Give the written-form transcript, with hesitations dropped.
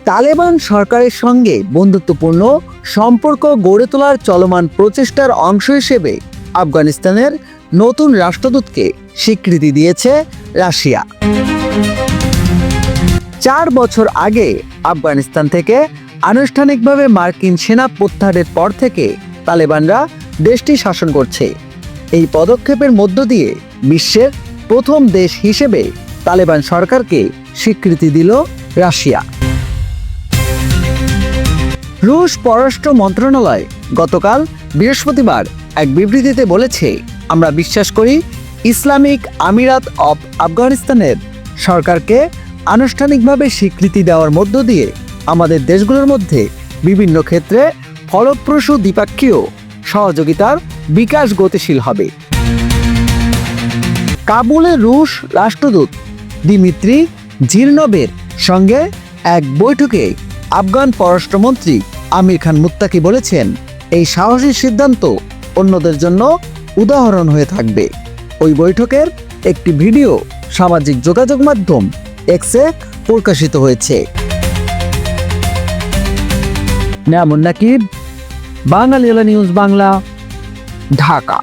তালেবান সরকারের সঙ্গে বন্ধুত্বপূর্ণ সম্পর্ক গড়ে তোলার চলমান প্রচেষ্টার অংশ হিসেবে আফগানিস্তানের নতুন রাষ্ট্রদূতকে স্বীকৃতি দিয়েছে রাশিয়া। 4 বছর আগে আফগানিস্তান থেকে আনুষ্ঠানিকভাবে মার্কিন সেনা প্রত্যাহারের পর থেকে তালেবানরা দেশটি শাসন করছে। এই পদক্ষেপের মধ্য দিয়ে বিশ্বের প্রথম দেশ হিসেবে তালেবান সরকারকে স্বীকৃতি দিল রাশিয়া। রুশ পররাষ্ট্র মন্ত্রণালয় গতকাল বৃহস্পতিবার এক বিবৃতিতে বলেছে, আমরা বিশ্বাস করি ইসলামিক আমিরাত অব আফগানিস্তানের সরকারকে আনুষ্ঠানিকভাবে স্বীকৃতি দেওয়ার মধ্য দিয়ে আমাদের দেশগুলোর মধ্যে বিভিন্ন ক্ষেত্রে ফলপ্রসূ দ্বিপাক্ষীয় সহযোগিতার বিকাশ গতিশীল হবে। কাবুলে রুশ রাষ্ট্রদূত দিমিত্রি জিরনোভের সঙ্গে এক বৈঠকে আফগান পররাষ্ট্রমন্ত্রী আমির খান মুত্তাকি বলেছেন, এই সাহসী সিদ্ধান্ত অন্যদের জন্য উদাহরণ হয়ে থাকবে। ওই বৈঠকের একটি ভিডিও সামাজিক যোগাযোগ মাধ্যম এক্সে প্রকাশিত হয়েছে। নাকিব, বাঙালি নিউজ বাংলা, ঢাকা।